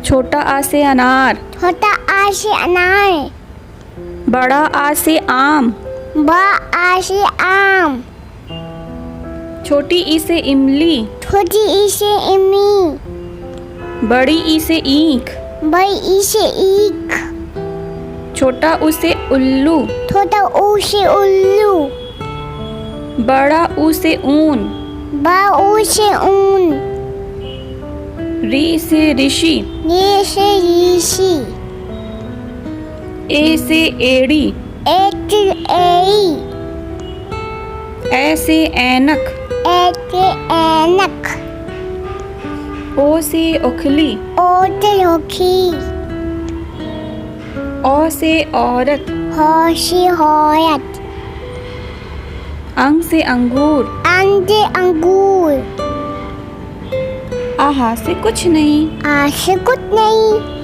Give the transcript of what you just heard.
छोटा आ से अनार। छोटा आ से अनार। बड़ा आ से आम। बड़ा आ से आम। छोटी ई से इमली। छोटी ई से इमली। बड़ी ई से ईख। बड़ी ई से ईख। छोटा ऊ से उल्लू। छोटा ऊ से उल्लू। बड़ा ऊ से ऊन। बड़ा ऊ से ऊन। री से ऋषि। रे से ऋषि। ए से एड़ी। ए से एड़ी। ए से ऐनक। ए से ऐनक। ओ से ओखली। ओ से ओखली। औ से औरत। हो से औरत। अंग से अंगूर। अंग से अंगूर। आहा से कुछ नहीं। आ से कुछ नहीं।